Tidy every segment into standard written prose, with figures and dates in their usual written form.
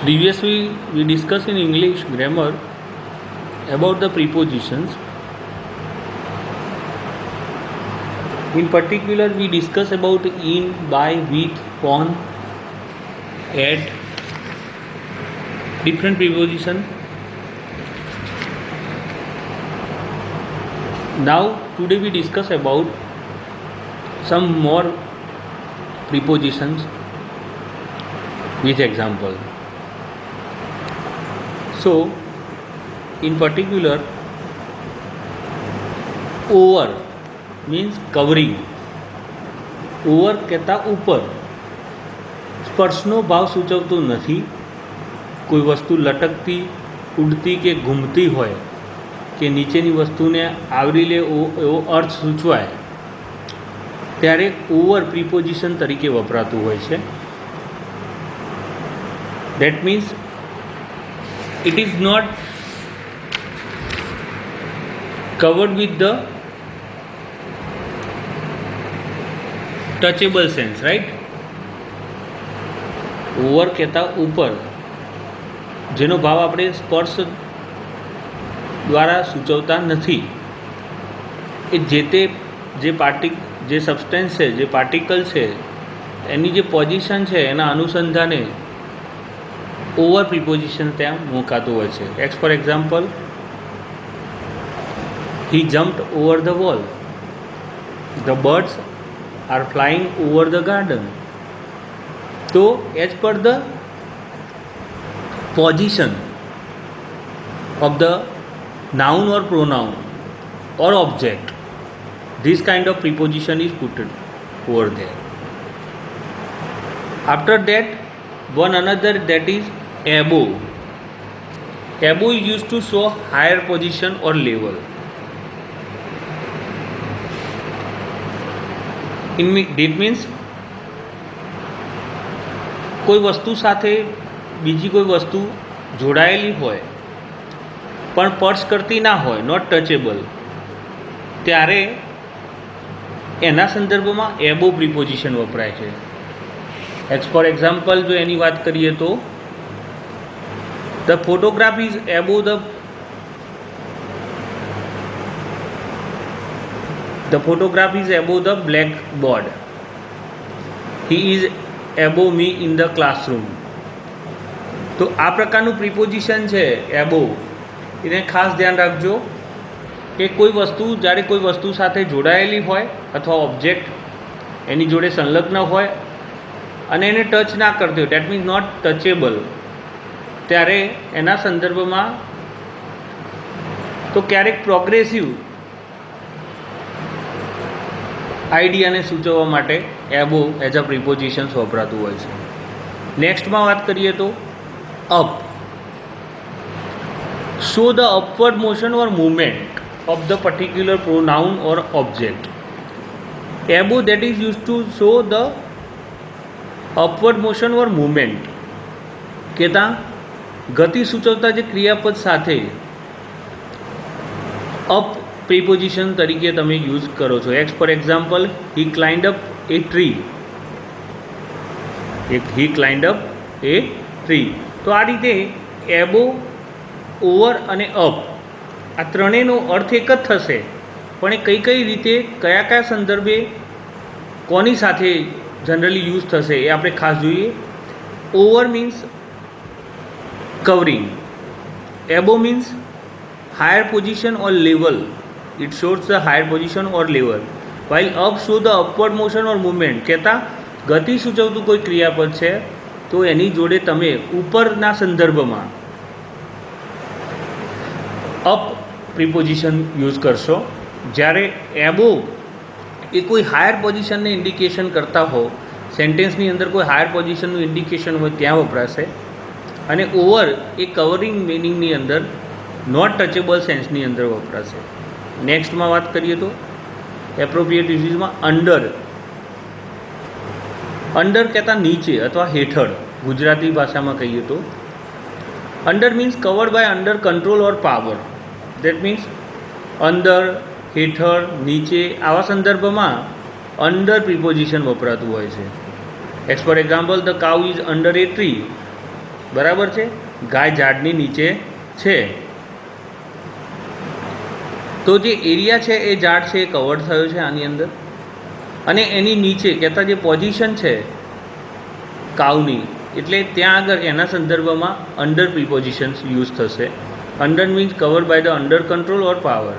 Previously, we discussed in English grammar about the prepositions. In particular, we discuss about in, by, with, on, at, different preposition. Now, today we discuss about some more prepositions with example. So, in particular, over means covering. Over કહેતા ઉપર. સ્પર્શનો ભાવ સૂચવતો નથી. કોઈ વસ્તુ લટકતી, ઉડતી કે ઘૂમતી હોય કે નીચેની વસ્તુને આવરી લે એવો અર્થ સૂચવાય ત્યારે ઓવર પ્રિપોઝિશન તરીકે વપરાતું હોય છે. That means it is not covered with the touchable sense, right? Over કહેતા ઉપર, જેનો ભાવ આપણે સ્પર્શ દ્વારા સૂચવતા નથી. એ જે સબસ્ટેન્સ છે, જે પાર્ટિકલ છે, એની જે પોઝિશન છે એના અનુસંધાને ઓવર પ્રિપોઝિશન ત્યાં મૂકાતું હોય છે. For example, he jumped over the wall. The birds are flying over the garden. So, as per the position of the noun or pronoun or object, this kind of preposition is put over there. After that, one another, that is above. Above is used to show higher position or level. It means કોઈ વસ્તુ સાથે બીજી કોઈ વસ્તુ જોડાયેલી હોય પણ સ્પર્શ કરતી ના હોય, નોટ ટચેબલ, ત્યારે એના સંદર્ભમાં એબો પ્રિપોઝિશન વપરાય છે. ફોર એક્ઝામ્પલ, જો એની વાત કરીએ તો the photograph is એબો The photograph is above the blackboard. He is above me in the classroom. તો આ પ્રકારનું પ્રિપોઝિશન છે એબોવ, એને ખાસ ધ્યાન રાખજો કે કોઈ વસ્તુ જ્યારે કોઈ વસ્તુ સાથે જોડાયેલી હોય અથવા ઓબ્જેક્ટ એની જોડે સંલગ્ન હોય અને એને ટચ ના કરતી હોય, દેટ મીન્સ નોટ ટચેબલ, ત્યારે એના સંદર્ભમાં તો ક્યારેક પ્રોગ્રેસિવ આઈડિયાને સૂચવવા માટે એબોવ એઝ અ પ્રિપોઝિશન્સ વપરાતું હોય છે. નેક્સ્ટમાં વાત કરીએ તો up. Show the upward motion or movement of the particular pronoun or object. Above that is use to show the upward motion or movement કહેતા ગતિ સૂચવતા જે ક્રિયાપદ સાથે અપ પ્રિપોઝિશન તરીકે તમે યુઝ કરો છો. For example, he climbed up A tree. He climbed up A tree. તો આ રીતે એબો, ઓવર અને અપ આ ત્રણેયનો અર્થ એક જ થશે, પણ એ કઈ રીતે કયા સંદર્ભે કોની સાથે જનરલી યુઝ થશે એ આપણે ખાસ જોઈએ. Over means covering. એબો means higher position or level. It shows the higher position or level, while up show the upward motion or movement. કહેતા ગતિ સૂચવતું કોઈ ક્રિયાપદ છે તો એની જોડે તમે ઉપરના સંદર્ભમાં અપ પ્રિપોઝિશન યુઝ કરશો. જ્યારે એબોવ એ કોઈ હાયર પોઝિશનને ઇન્ડિકેશન કરતા હો, સેન્ટેન્સની અંદર કોઈ હાયર પોઝિશનનું ઇન્ડિકેશન હોય ત્યાં વપરાશે. અને ઓવર એ કવરિંગ મિનિંગની અંદર, નોટ ટચેબલ સેન્સની અંદર વપરાશે. નેક્સ્ટમાં વાત કરીએ તો એપ્રોપ્રિએટ યુઝીસમાં અંડર. અંડર કહેતા નીચે અથવા હેઠળ, ગુજરાતી ભાષામાં કહીએ તો under means covered by under control or power. That means અંદર, હેઠળ, નીચે આવા સંદર્ભમાં અંડર પ્રિપોઝિશન વપરાતું હોય છે. For example, the cow is under A tree. બરાબર છે, ગાય ઝાડની નીચે છે. તો જે એરિયા છે એ ઝાડ છે એ કવર થયો છે આની અંદર, અને એની નીચે કહેતા જે પોઝિશન છે કાઉની, એટલે ત્યાં આગળ એના સંદર્ભમાં અંડર પ્રિપોઝિશન્સ યુઝ થશે. Under means covered by the under control or power.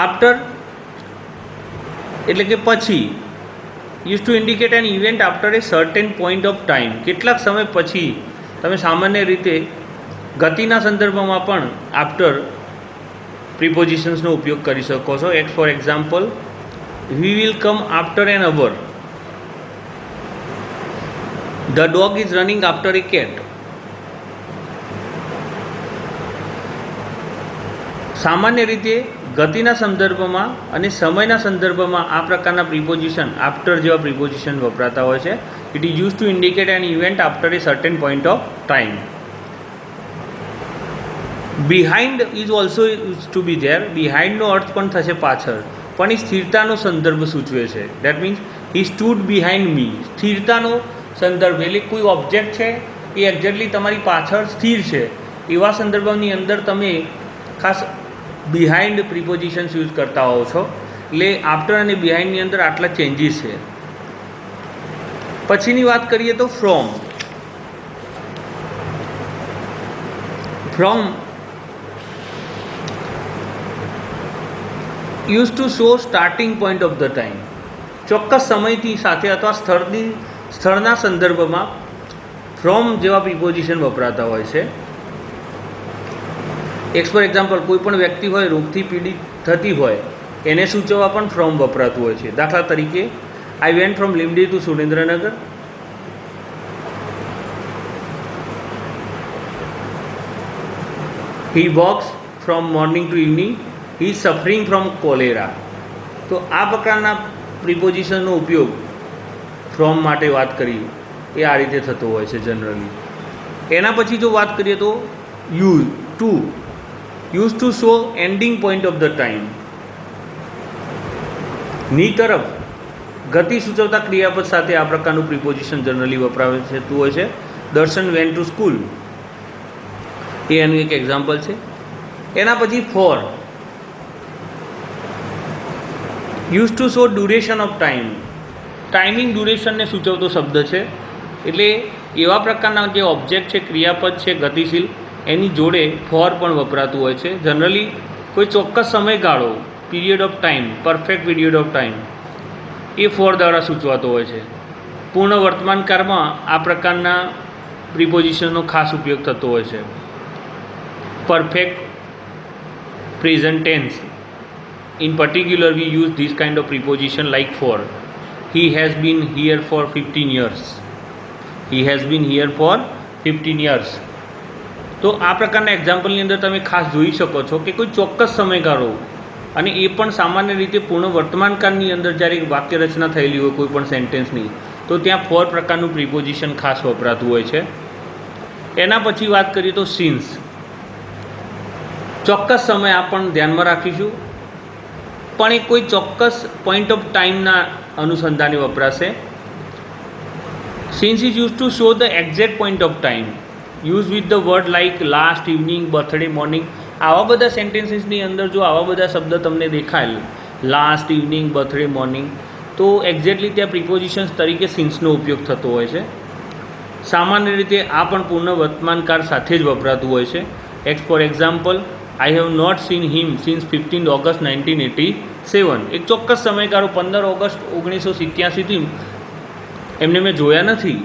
After એટલે કે પછી, use to indicate an event after a certain point of time. કેટલાક સમય પછી. તમે સામાન્ય રીતે ગતિના સંદર્ભમાં પણ આફ્ટર પ્રિપોઝિશન્સનો ઉપયોગ કરી શકો છો. For example, we will come after an hour. The dog is running after a cat. સામાન્ય રીતે ગતિના સંદર્ભમાં અને સમયના સંદર્ભમાં આ પ્રકારના પ્રિપોઝિશન, આફ્ટર જેવા પ્રિપોઝિશન વપરાતા હોય છે. It is use to indicate an event after a certain point of time. Behind is also use to be there. બિહાઇન્ડનો અર્થ પણ થશે પાછળ, પણ એ સ્થિરતાનો સંદર્ભ સૂચવે છે. That means he stood behind me. સ્થિરતાનો સંદર્ભ એટલે કોઈ ઓબ્જેક્ટ છે એ એક્ઝેક્ટલી તમારી પાછળ સ્થિર છે, એવા સંદર્ભની અંદર તમે ખાસ બિહાઇન્ડ પ્રિપોઝિશન્સ યુઝ કરતા હોવ છો. એટલે આફ્ટર અને બિહાઇન્ડની અંદર આટલા ચેન્જીસ છે. પછીની વાત કરીએ તો from. From use to show starting point of the time. ચોક્કસ સમયથી સાથે અથવા સ્થળના સંદર્ભમાં ફ્રોમ જેવા પ્રિપોઝિશન વપરાતા હોય છે. ફોર એક્ઝામ્પલ, કોઈ પણ વ્યક્તિ હોય, રોગથી પીડિત થતી હોય, એને સૂચવવા પણ ફ્રોમ વપરાતું હોય છે. દાખલા તરીકે, I went from Limdi to Surendranagar. He walks from morning to evening. He is suffering from cholera. તો આ પ્રકારના પ્રિપોઝિશનનો ઉપયોગ ફ્રોમ માટે વાત કરી એ આ રીતે થતો હોય છે જનરલી. એના પછી જો વાત કરીએ તો use to show ending point of the time. ની તરફ ગતિ સૂચવતા ક્રિયાપદ સાથે આ પ્રકારનું પ્રિપોઝિશન જનરલી વપરાતું હોય છે. દર્શન વેન્ટ ટુ સ્કૂલ એ એનું એક એક્ઝામ્પલ છે. એના પછી for use to show duration of time. Timing ડ્યુરેશનને સૂચવતો શબ્દ છે. એટલે એવા પ્રકારના જે ઓબ્જેક્ટ છે, ક્રિયાપદ છે ગતિશીલ, એની જોડે ફોર પણ વપરાતું હોય છે. જનરલી કોઈ ચોક્કસ સમયગાળો, period of time, perfect period of time, એ ફોર દ્વારા સૂચવાતો હોય છે. પૂર્ણ વર્તમાનકાળમાં આ પ્રકારના પ્રિપોઝિશનનો ખાસ ઉપયોગ થતો હોય છે. Perfect present tense, in particular we use this kind of preposition like for. He has been here for 15 years. He has been here for 15 years. તો આ પ્રકારના એક્ઝામ્પલની અંદર તમે ખાસ જોઈ શકો છો કે કોઈ ચોક્કસ સમયગાળો, અને એ પણ સામાન્ય રીતે પૂર્ણ વર્તમાનકાળની અંદર જ્યારે વાક્ય રચના થયેલી હોય કોઈ પણ સેન્ટેન્સની, તો ત્યાં ફોર પ્રકારનું પ્રિપોઝિશન ખાસ વપરાતું હોય છે. એના પછી વાત કરીએ તો સિન્સ. ચોક્કસ સમય આ પણ ધ્યાનમાં રાખીશું, પણ એ કોઈ ચોક્કસ પોઈન્ટ ઓફ ટાઈમના અનુસંધાને વપરાશે. Since is use to show the exact point of time. Use with the word like last evening, birthday, morning. આવા બધા સેન્ટેન્સીસની અંદર જો આવા બધા શબ્દ તમને દેખાય, લાસ્ટ ઇવનિંગ, બર્થડે, મોર્નિંગ, તો એક્ઝેક્ટલી ત્યાં પ્રિપોઝિશન્સ તરીકે સિન્સનો ઉપયોગ થતો હોય છે. સામાન્ય રીતે આ પણ પૂર્ણ વર્તમાનકાળ સાથે જ વપરાતું હોય છે. For example, I have not seen him since 15 August 1987. એક ચોક્કસ સમયગાળો 15 ઓગસ્ટ 1987થી એમને મેં જોયા નથી.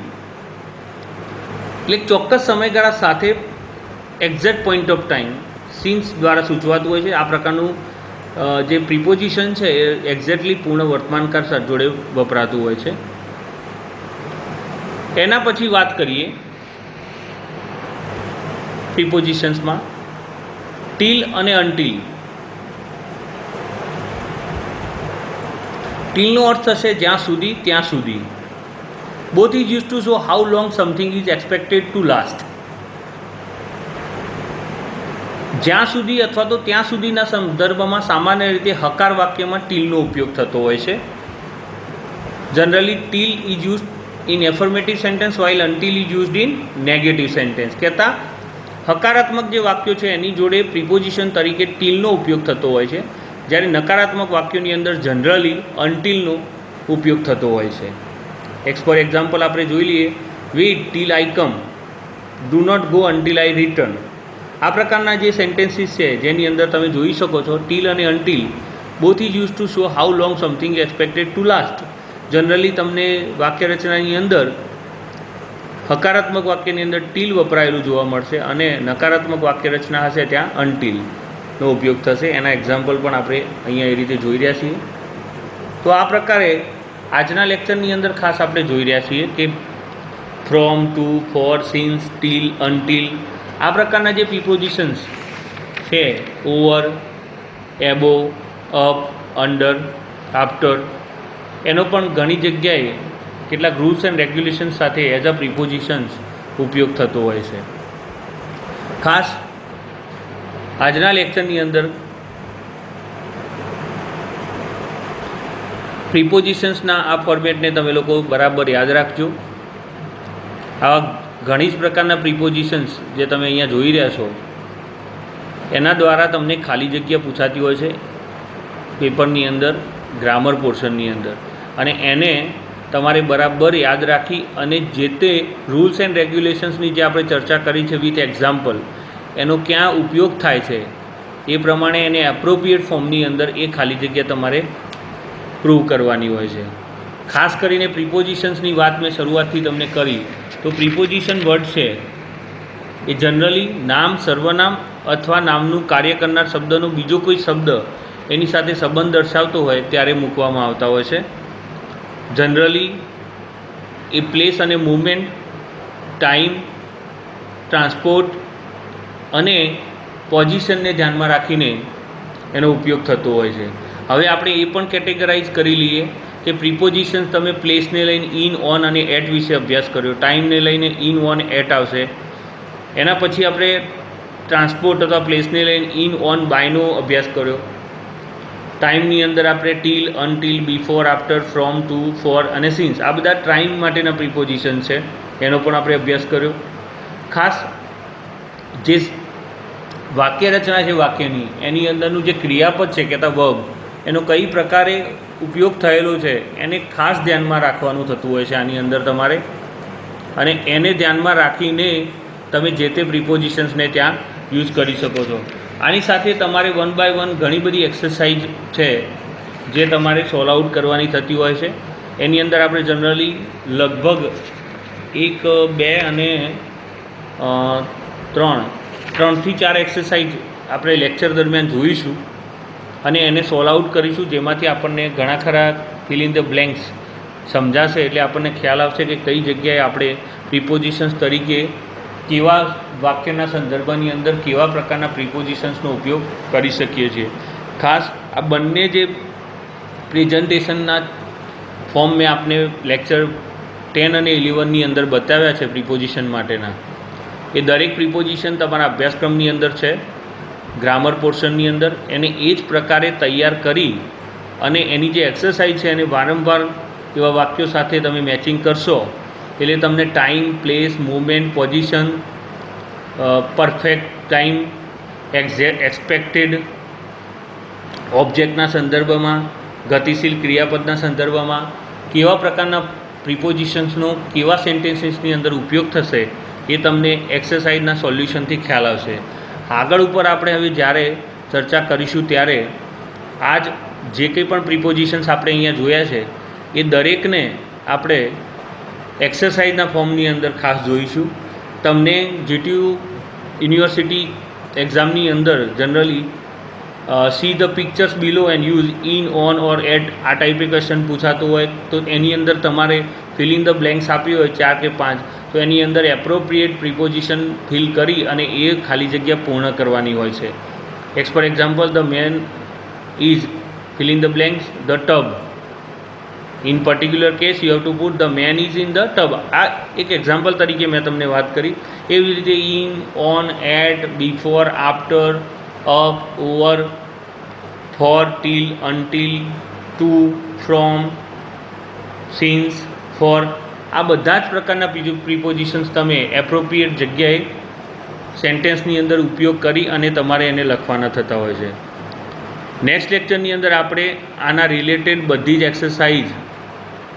એટલે ચોક્કસ સમયગાળા સાથે exact point of time since દ્વારા સૂચવાતું હોય છે. આ પ્રકારનું જે પ્રિપોઝિશન છે એ એક્ઝેક્ટલી પૂર્ણ વર્તમાનકાળ જોડે વપરાતું હોય છે. એના પછી વાત કરીએ પ્રિપોઝિશન્સમાં ટીલ અને અનટીલ. ટીલનો અર્થ થશે જ્યાં સુધી, ત્યાં સુધી. Both is use to show how long something is expected two last. જ્યાં સુધી અથવા તો ત્યાં સુધીના સંદર્ભમાં સામાન્ય રીતે હકાર વાક્યમાં ટીલનો ઉપયોગ થતો હોય છે. Generally till is use in affirmative sentence while until is used in negative sentence. કહેતા હકારાત્મક જે વાક્યો છે એની જોડે પ્રિપોઝિશન તરીકે ટીલનો ઉપયોગ થતો હોય છે, જ્યારે નકારાત્મક વાક્યોની અંદર જનરલી અન્ટિલનો ઉપયોગ થતો હોય છે. ફોર એક્ઝામ્પલ આપણે જોઈ લઈએ, wait till I come, do not go until I return. આ પ્રકારના જે સેન્ટેન્સીસ છે જેની અંદર તમે જોઈ શકો છો ટીલ અને until both is use to show how long something expected two last. Generally તમને વાક્યરચનાની અંદર હકારાત્મક વાક્યની અંદર ટીલ વપરાયેલું જોવા મળશે અને નકારાત્મક વાક્યરચના હશે ત્યાં અન્ટિલનો ઉપયોગ થશે. એના એક્ઝામ્પલ પણ આપણે અહીંયા એ રીતે જોઈ રહ્યા છીએ. તો આ પ્રકારે આજના લેક્ચરની અંદર ખાસ આપણે જોઈ રહ્યા છીએ કે from, to, for, since, till, until આ પ્રકારના જે પ્રિપોઝિશન્સ છે, over, above, up, under, after, એનો પણ ઘણી જગ્યાએ કેટલાક રૂલ્સ એન્ડ રેગ્યુલેશન્સ સાથે એઝ અ પ્રિપોઝિશન્સ ઉપયોગ થતો હોય છે. ખાસ આજના લેક્ચરની અંદર પ્રિપોઝિશન્સના આ ફોર્મેટને તમે લોકો બરાબર યાદ રાખજો. આવા ઘણી જ પ્રકારના પ્રિપોઝિશન્સ જે તમે અહીંયા જોઈ રહ્યા છો એના દ્વારા તમને ખાલી જગ્યા પૂછાતી હોય છે પેપરની અંદર, ગ્રામર પોર્શનની અંદર, અને એને તમારે બરાબર યાદ રાખી અને જે તે રૂલ્સ એન્ડ રેગ્યુલેશન્સની જે આપણે ચર્ચા કરી છે વિથ એક્ઝામ્પલ એનો ક્યાં ઉપયોગ થાય છે એ પ્રમાણે એને એપ્રોપ્રિએટ ફોર્મની અંદર એ ખાલી જગ્યા તમારે પ્રૂવ કરવાની હોય છે. ખાસ કરીને પ્રિપોઝિશન્સની વાત મેં શરૂઆતથી તમને કરી તો પ્રિપોઝિશન વર્ડ છે એ જનરલી નામ, સર્વનામ અથવા નામનું કાર્ય કરનાર શબ્દનો બીજો કોઈ શબ્દ એની સાથે સંબંધ દર્શાવતો હોય ત્યારે મૂકવામાં આવતા હોય છે. જનરલી એ પ્લેસ અને મૂવમેન્ટ, ટાઈમ, ટ્રાન્સપોર્ટ અને પોઝિશનને ધ્યાનમાં રાખીને એનો ઉપયોગ થતો હોય છે. હવે આપણે એ પણ કેટેગરાઇઝ કરી લઈએ કે પ્રિપોઝિશન્સ તમે પ્લેસને લઈને ઇન, ઓન અને એટ વિશે અભ્યાસ કર્યો, ટાઈમને લઈને ઇન, ઓન, એટ આવશે. એના પછી આપણે ટ્રાન્સપોર્ટ અથવા પ્લેસને લઈને ઇન, ઓન, બાયનો અભ્યાસ કર્યો. ટાઈમની અંદર આપણે till, until, before, after, from, to, for અને સિન્સ આ બધા ટાઈમ માટેના પ્રિપોઝિશન છે એનો પણ આપણે અભ્યાસ કર્યો. ખાસ જે વાક્ય રચના છે વાક્યની એની અંદરનું જે ક્રિયાપદ છે કહેતા વર્બ એનો કઈ પ્રકારે ઉપયોગ થયેલો છે એને ખાસ ધ્યાનમાં રાખવાનું થતું હોય છે આની અંદર તમારે, અને એને ધ્યાનમાં રાખીને તમે જે તે પ્રિપોઝિશન્સને ત્યાં યુઝ કરી શકો છો. આની સાથે તમારે વન બાય વન ઘણી બધી એક્સરસાઇઝ છે જે તમારે સોલ્વ આઉટ કરવાની થતી હોય છે. એની અંદર આપણે જનરલી લગભગ 1, 2 અને 3 થી 4 એક્સરસાઇઝ આપણે લેક્ચર દરમિયાન જોઈશું અને એને સોલ્વ આઉટ કરીશું, જેમાંથી આપણને ઘણા ખરા ફિલ ઇન ધ બ્લેન્ક્સ સમજાશે. એટલે આપણને ખ્યાલ આવશે કે કઈ જગ્યાએ આપણે પ્રિપોઝિશન્સ તરીકે કેવા વાક્યના સંદર્ભની અંદર કેવા પ્રકારના પ્રિપોઝિશન્સનો ઉપયોગ કરી શકીએ છીએ. ખાસ આ બંને જે પ્રેઝન્ટેશનના ફોર્મ મેં આપને લેક્ચર 10 અને 11ની અંદર બતાવ્યા છે પ્રિપોઝિશન માટેના, એ દરેક પ્રિપોઝિશન તમારા અભ્યાસક્રમની અંદર છે, ગ્રામર પોર્શનની અંદર. એને એ જ પ્રકારે તૈયાર કરી અને એની જે એક્સરસાઇઝ છે એને વારંવાર એવા વાક્યો સાથે તમે મેચિંગ કરશો એટલે તમને time, place, movement, position, perfect time, expected, ઓબ્જેક્ટના સંદર્ભમાં, ગતિશીલ ક્રિયાપદના સંદર્ભમાં કેવા પ્રકારના પ્રિપોઝિશન્સનો કેવા સેન્ટેન્સીસની અંદર ઉપયોગ થશે એ તમને એક્સરસાઇઝના સોલ્યુશનથી ખ્યાલ આવશે. આગળ ઉપર આપણે હવે જ્યારે ચર્ચા કરીશું ત્યારે આ જ જે કંઈ પણ પ્રિપોઝિશન્સ આપણે અહીંયા જોયા છે એ દરેકને આપણે એક્સરસાઇઝના ફોર્મની અંદર ખાસ જોઈશું. તમને જીટીયુ યુનિવર્સિટી એક્ઝામની અંદર generally see the pictures below and use in, on or at આ ટાઈપે ક્વેશ્ચન પૂછાતું હોય તો એની અંદર તમારે ફિલ ઇન ધ બ્લેન્ક્સ આપ્યું હોય 4 કે 5 તો એની અંદર એપ્રોપ્રિએટ પ્રિપોઝિશન ફિલ કરી અને એ ખાલી જગ્યા પૂર્ણ કરવાની હોય છે. For example, the man is fill in the blanks the tub. In particular case you have to put the man is in the tub. આ એક એક્ઝામ્પલ તરીકે મેં તમને વાત કરી. એવી રીતે in, on, at, before, after, up, over, for, till, until, to, from, since, for આ બધા જ પ્રકારના પ્રિપોઝિશન્સ તમે એપ્રોપ્રિએટ જગ્યાએ સેન્ટેન્સની અંદર ઉપયોગ કરી અને તમારે એને લખવાના થતા હોય છે. નેક્સ્ટ લેક્ચરની અંદર આપણે આના રિલેટેડ બધી જ એક્સરસાઇઝ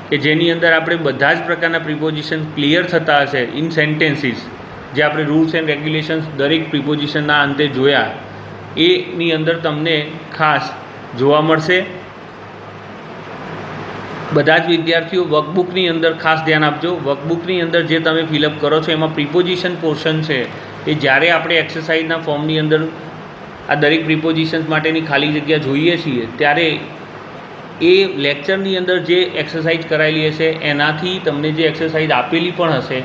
કે જેની અંદર આપણે બધા જ પ્રકારના પ્રિપોઝિશન ક્લિયર થતા હશે ઇન સેન્ટેન્સીસ, જે આપણે રૂલ્સ એન્ડ રેગ્યુલેશન્સ દરેક પ્રિપોઝિશનના અંતે જોયા, એની અંદર તમને ખાસ જોવા મળશે. બધા જ વિદ્યાર્થીઓ વર્કબુકની અંદર ખાસ ધ્યાન આપજો. વર્કબુકની અંદર જે તમે ફિલઅપ કરો છો એમાં પ્રિપોઝિશન પોર્શન છે એ જ્યારે આપણે એક્સરસાઇઝના ફોર્મની અંદર આ દરેક પ્રિપોઝિશન્સ માટેની ખાલી જગ્યા જોઈએ છીએ ત્યારે એ લેક્ચરની અંદર જે એક્સરસાઇઝ કરાયેલી હશે એનાથી તમને જે એક્સરસાઇઝ આપેલી પણ હશે,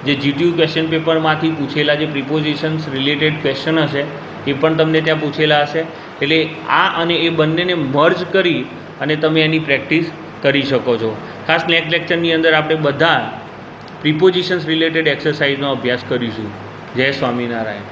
જે GTU ક્વેશ્ચન પેપરમાંથી પૂછેલા જે પ્રિપોઝિશન્સ રિલેટેડ ક્વેશ્ચન હશે એ પણ તમને ત્યાં પૂછેલા હશે. એટલે આ અને એ બંનેને મર્જ કરી અને તમે એની પ્રેક્ટિસ કરી શકો છો. ખાસ નેક્સ્ટ લેક્ચરની અંદર આપણે બધા પ્રિપોઝિશન્સ રિલેટેડ એક્સરસાઇઝનો અભ્યાસ કરીશું. જય સ્વામિનારાયણ.